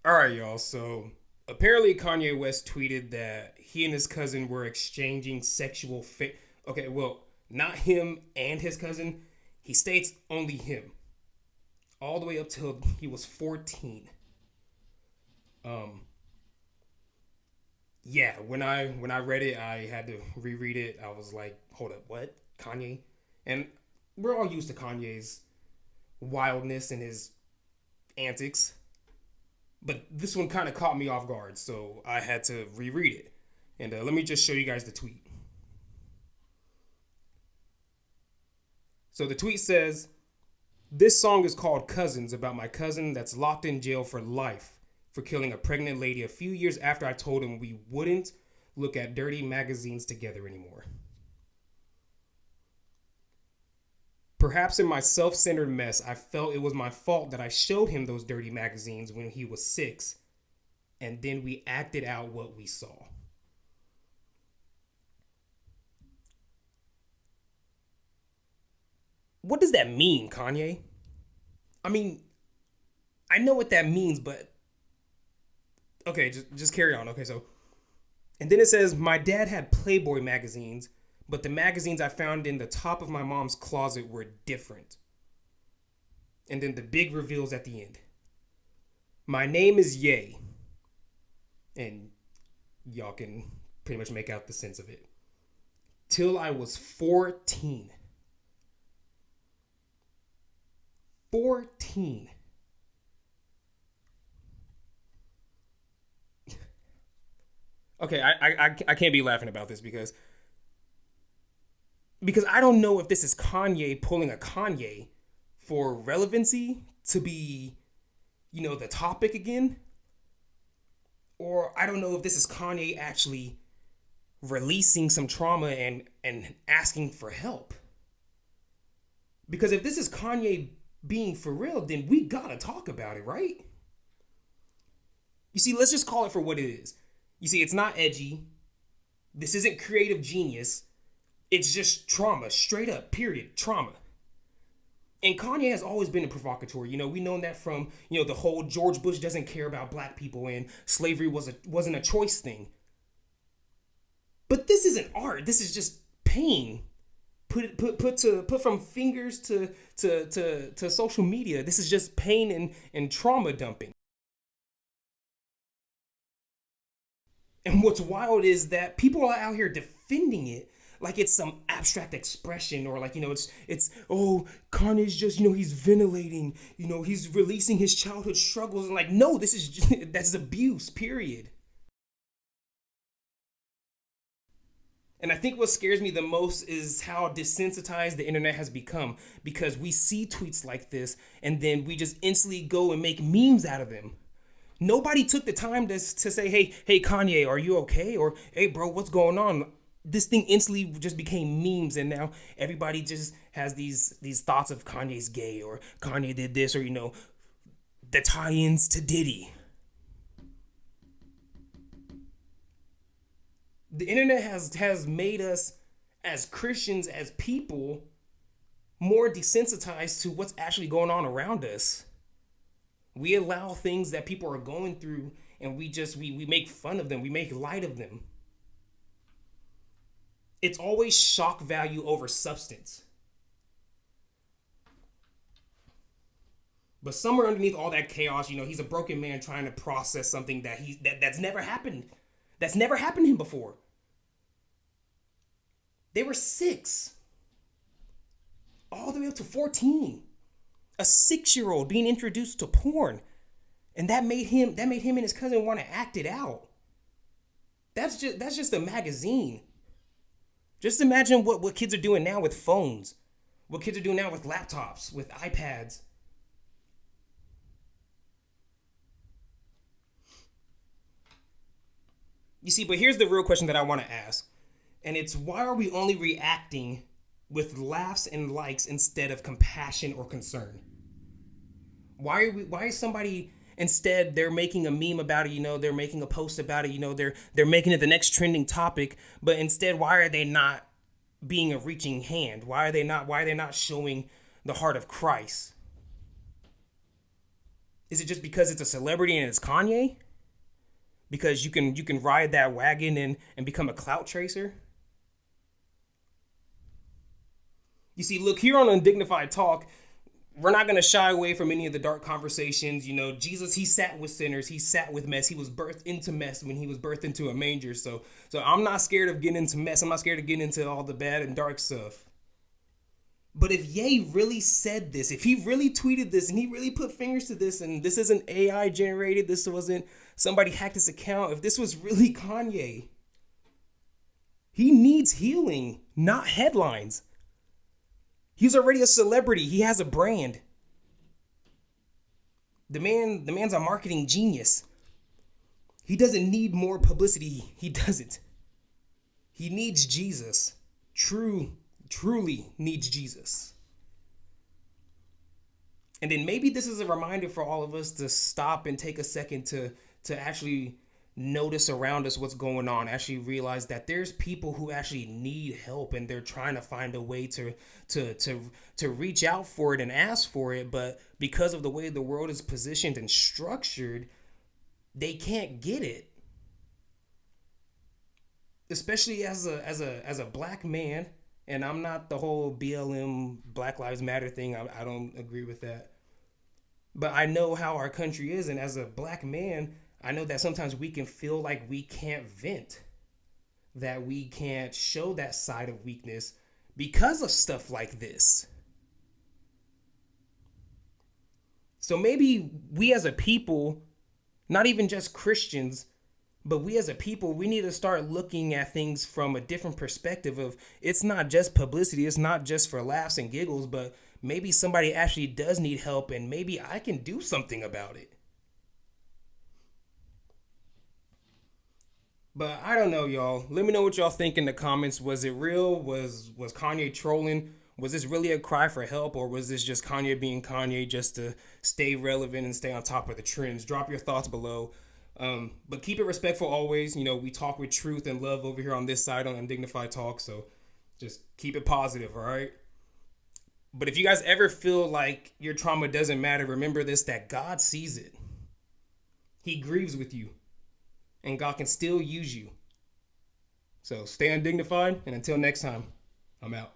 All right, y'all. So apparently, Kanye West tweeted that he and his cousin were exchanging Okay, well, not him and his cousin. He states only him, all the way up till he was 14. Um, yeah. When I read it, I had to reread it. I was like, hold up, what? Kanye? And we're all used to Kanye's wildness and his antics, but this one kind of caught me off guard, so I had to reread it. And let me just show you guys the tweet. So the tweet says, "This song is called Cousins, about my cousin that's locked in jail for life for killing a pregnant lady a few years after I told him we wouldn't look at dirty magazines together anymore. Perhaps in my self centered mess, I felt it was my fault that I showed him those dirty magazines when he was 6, and then we acted out what we saw." What does that mean, Kanye? I mean, I know what that means, but okay, just carry on. Okay, so and then it says my dad had Playboy magazines, but the magazines I found in the top of my mom's closet were different. And then the big reveals at the end. My name is Ye, and y'all can pretty much make out the sense of it. Till I was 14. 14. Okay, I can't be laughing about this because I don't know if this is Kanye pulling a Kanye for relevancy to be, the topic again, or I don't know if this is Kanye actually releasing some trauma and asking for help. Because if this is Kanye being for real, then we gotta talk about it, right? You see, let's just call it for what it is. You see, it's not edgy. This isn't creative genius. It's just trauma, straight up, period, trauma. And Kanye has always been a provocateur. We know that from, the whole George Bush doesn't care about black people and slavery wasn't a choice thing. But this isn't art. This is just pain. Put from fingers to social media. This is just pain and trauma dumping. And what's wild is that people are out here defending it like it's some abstract expression, or like, it's oh, Kanye's just, he's ventilating, he's releasing his childhood struggles, and like, no, this is just, that's abuse, period. And I think what scares me the most is how desensitized the internet has become, because we see tweets like this and then we just instantly go and make memes out of them. Nobody took the time to say, hey, Kanye, are you okay? Or, hey, bro, what's going on? This thing instantly just became memes, and now everybody just has these thoughts of Kanye's gay, or Kanye did this, or, the tie-ins to Diddy. The internet has made us, as Christians, as people, more desensitized to what's actually going on around us. We allow things that people are going through, and we make fun of them, we make light of them. It's always shock value over substance. But somewhere underneath all that chaos, he's a broken man trying to process something that's never happened. That's never happened to him before. They were 6, all the way up to 14. A 6-year-old being introduced to porn, and that made him and his cousin want to act it out. That's just a magazine. Just imagine what kids are doing now with phones, what kids are doing now with laptops, with iPads. You see, but here's the real question that I want to ask. And it's, why are we only reacting with laughs and likes instead of compassion or concern? Why is somebody, instead, they're making a meme about it, they're making a post about it, they're making it the next trending topic, but instead, why are they not being a reaching hand? Why are they not showing the heart of Christ? Is it just because it's a celebrity and it's Kanye? Because you can ride that wagon and become a clout tracer? You see, look, here on Undignified Talk, we're not going to shy away from any of the dark conversations. You know, Jesus, he sat with sinners. He sat with mess. He was birthed into mess when he was birthed into a manger. So I'm not scared of getting into mess. I'm not scared of getting into all the bad and dark stuff. But if Ye really said this, if he really tweeted this and he really put fingers to this, and this isn't AI generated, this wasn't somebody hacked his account, if this was really Kanye, he needs healing, not headlines. He's already a celebrity. He has a brand. The man's a marketing genius. He doesn't need more publicity. He doesn't. He needs Jesus. Truly needs Jesus. And then maybe this is a reminder for all of us to stop and take a second to actually notice around us what's going on, actually realize that there's people who actually need help and they're trying to find a way to reach out for it and ask for it, but because of the way the world is positioned and structured, they can't get it. Especially as a black man, and I'm not the whole BLM Black Lives Matter thing. I don't agree with that. But I know how our country is, and as a black man, I know that sometimes we can feel like we can't vent, that we can't show that side of weakness because of stuff like this. So maybe we as a people, not even just Christians, but we as a people, we need to start looking at things from a different perspective of it's not just publicity, it's not just for laughs and giggles, but maybe somebody actually does need help and maybe I can do something about it. But I don't know, y'all. Let me know what y'all think in the comments. Was it real? Was Kanye trolling? Was this really a cry for help, or was this just Kanye being Kanye just to stay relevant and stay on top of the trends? Drop your thoughts below. But keep it respectful always. You know, we talk with truth and love over here on this side on Undignified Talk. So just keep it positive, all right? But if you guys ever feel like your trauma doesn't matter, remember this, that God sees it. He grieves with you. And God can still use you. So stay undignified, and until next time, I'm out.